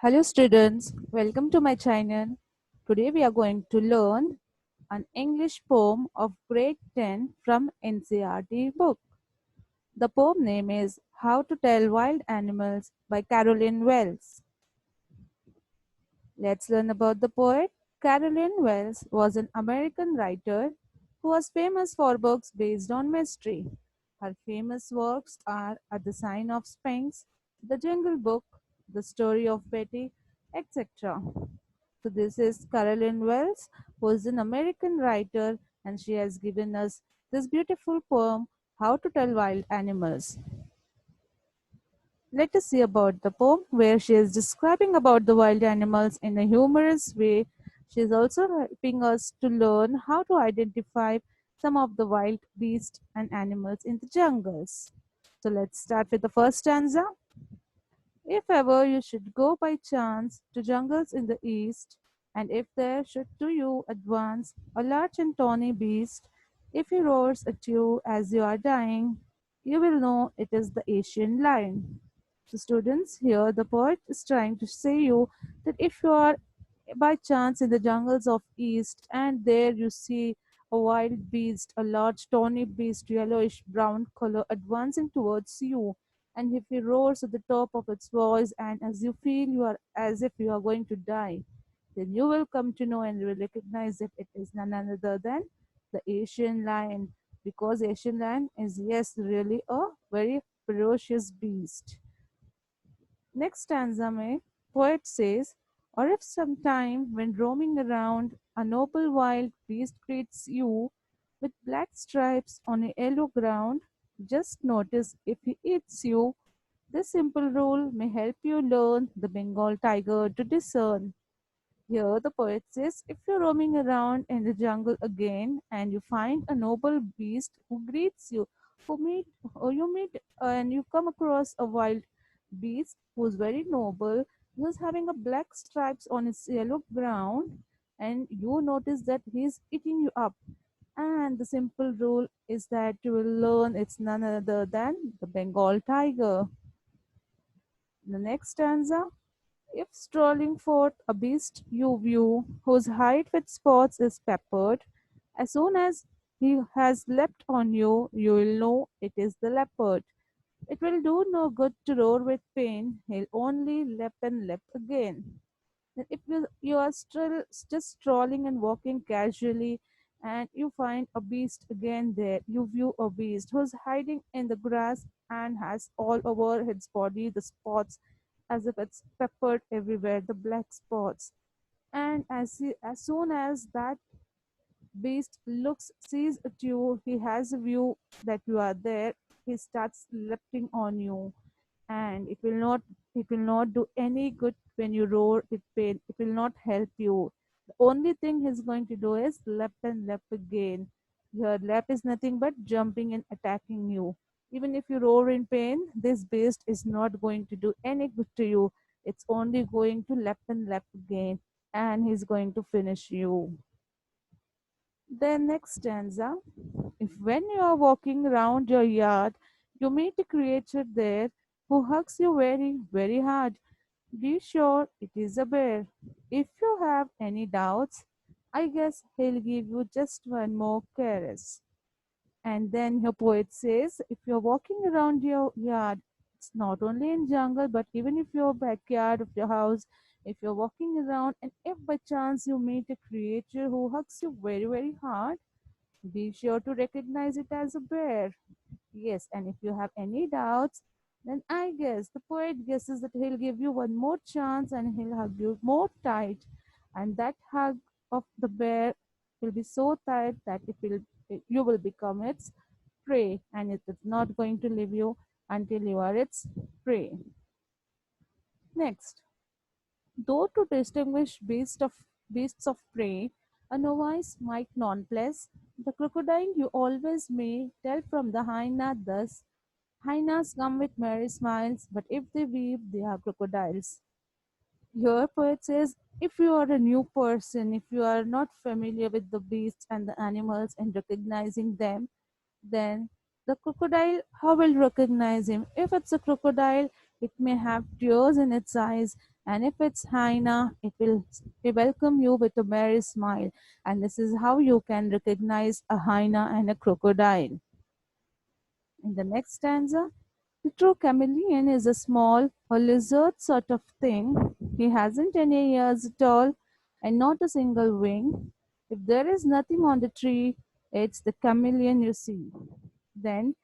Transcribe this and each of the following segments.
Hello students, welcome to my channel. Today we are going to learn an English poem of grade 10 from NCERT book. The poem name is How to Tell Wild Animals by Carolyn Wells. Let's learn about the poet. Carolyn Wells was an American writer who was famous for books based on mystery. Her famous works are At the Sign of Sphinx, The Jungle Book, The Story of Betty, etc. So this is Carolyn Wells, who is an American writer, and she has given us this beautiful poem, How to Tell Wild Animals. Let us see about the poem where she is describing about the wild animals in a humorous way. She is also helping us to learn how to identify some of the wild beasts and animals in the jungles. So let's start with the first stanza. If ever you should go by chance to jungles in the east, and if there should to you advance a large and tawny beast, if he roars at you as you are dying, you will know it is the Asian lion. So students, here the poet is trying to say you that if you are by chance in the jungles of east and there you see a wild beast, a large tawny beast, yellowish brown color advancing towards you, and if he roars at the top of its voice and as you feel you are as if you are going to die, then you will come to know and will recognize that it is none other than the Asian lion, because Asian lion is yes really a very ferocious beast. Next stanza may poet says, or if sometime when roaming around a noble wild beast greets you with black stripes on a yellow ground, just notice if he eats you. This simple rule may help you learn the Bengal tiger to discern. Here the poet says, if you're roaming around in the jungle again and you find a noble beast who greets you, who meet or you meet and you come across a wild beast who's very noble, who's having a black stripes on his yellow ground, and you notice that he's eating you up. And the simple rule is that you will learn it's none other than the Bengal tiger. The next stanza. If strolling forth a beast you view, whose hide with spots is peppered, as soon as he has leapt on you, you will know it is the leopard. It will do no good to roar with pain, he'll only leap and leap again. Then if you are still just strolling and walking casually and you find a beast again there, you view a beast who's hiding in the grass and has all over its body the spots as if it's peppered everywhere, the black spots. And as soon as that beast looks sees at you, he has a view that you are there, he starts leaping on you, and it will not do any good when you roar with pain. It will not help you. The only thing he's going to do is lap and lap again. Your lap is nothing but jumping and attacking you. Even if you roar in pain, this beast is not going to do any good to you. It's only going to lap and lap again, and he's going to finish you. The next stanza. If when you are walking around your yard, you meet a creature there who hugs you very, very hard, be sure it is a bear. If you have any doubts, I guess he'll give you just one more caress. And then your poet says, if you're walking around your yard, it's not only in jungle, but even if your backyard of your house, if you're walking around and if by chance you meet a creature who hugs you very, very hard, be sure to recognize it as a bear. Yes, and if you have any doubts, then I guess the poet guesses that he'll give you one more chance and he'll hug you more tight. And that hug of the bear will be so tight that you will become its prey, and it is not going to leave you until you are its prey. Next, though to distinguish beasts of prey, a novice might nonetheless, the crocodile you always may tell from the hyena thus. Hyenas come with merry smiles, but if they weep, they are crocodiles. Here, poet says, if you are a new person, if you are not familiar with the beasts and the animals and recognizing them, then the crocodile, how will you recognize him? If it's a crocodile, It may have tears in its eyes, and if it's hyena, it will welcome you with a merry smile. And this is how you can recognize a hyena and a crocodile. In the next stanza, the true chameleon is a small or lizard sort of thing. He hasn't any ears at all and not a single wing. If there is nothing on the tree, it's the chameleon you see. Then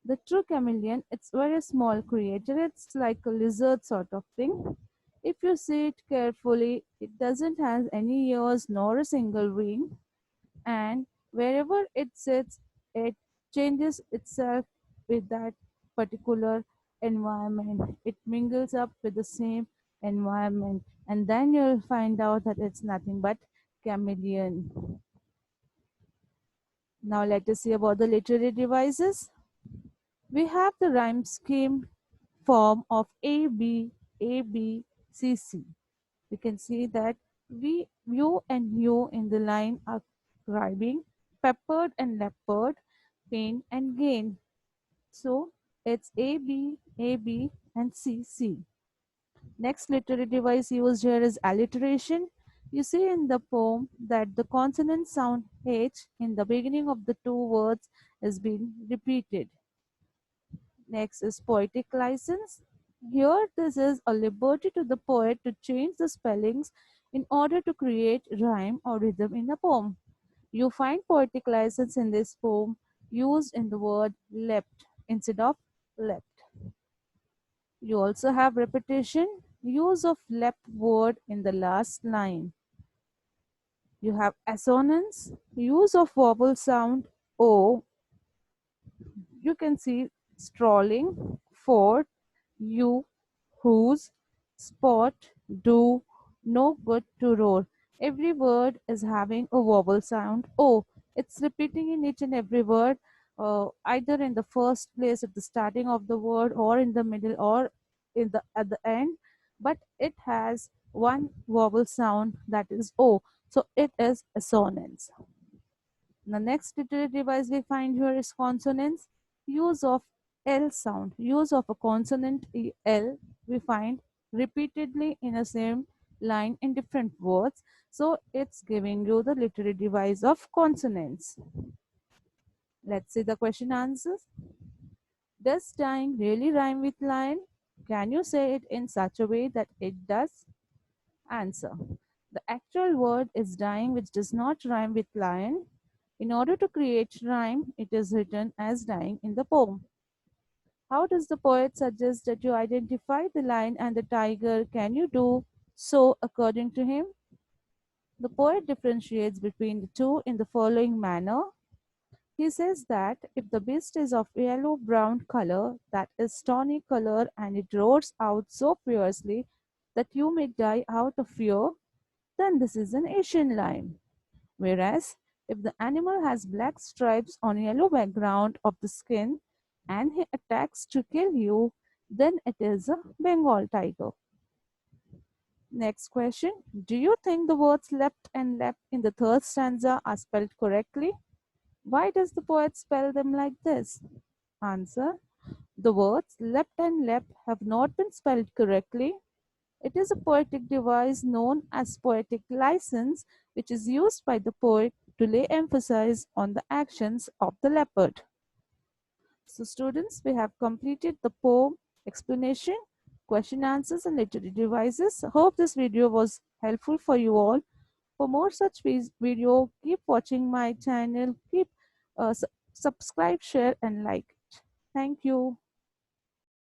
the true chameleon, it's very small creature. It's like a lizard sort of thing. If you see it carefully, it doesn't have any ears nor a single wing, and wherever it sits, it changes itself with that particular environment. It mingles up with the same environment, and then you'll find out that it's nothing but chameleon. Now let us see about the literary devices. We have the rhyme scheme form of ABCC. We can see that you and you in the line are rhyming peppered and leopard, pain and gain. So it's A B, and C. Next literary device used here is alliteration. You see in the poem that the consonant sound H in the beginning of the two words is being repeated. Next is poetic license. Here, this is a liberty to the poet to change the spellings in order to create rhyme or rhythm in a poem. You find poetic license in this poem used in the word leapt instead of leapt. You also have repetition, use of leapt word in the last line. You have assonance, use of vowel sound O. You can see strolling, fort, you, whose, spot, do, no good to roar. Every word is having a vowel sound O. It's repeating in each and every word, either in the first place at the starting of the word, or in the middle, or in the at the end. But it has one vowel sound, that is O. So it is assonance. The next literary device we find here is consonants. Use of L sound. Use of a consonant L we find repeatedly in the same line in different words. So it's giving you the literary device of consonants. Let's see the question answers. Does dying really rhyme with lion? Can you say it in such a way that it does? Answer. The actual word is dying, which does not rhyme with lion. In order to create rhyme, it is written as dying in the poem. How does the poet suggest that you identify the lion and the tiger? Can you do so according to him? The poet differentiates between the two in the following manner. He says that if the beast is of yellow brown color, that is tawny color, and it roars out so fiercely that you may die out of fear, then this is an Asian lion. Whereas if the animal has black stripes on yellow background of the skin and he attacks to kill you, then it is a Bengal tiger. Next question. Do you think the words leapt and leapt in the third stanza are spelled correctly? Why does the poet spell them like this? Answer. The words leapt and leapt have not been spelled correctly. It is a poetic device known as poetic license, which is used by the poet to lay emphasis on the actions of the leopard. So students, we have completed the poem explanation, question answers and literary devices. Hope this video was helpful for you all. For more such video, keep watching my channel, keep subscribe, share and like it. Thank you.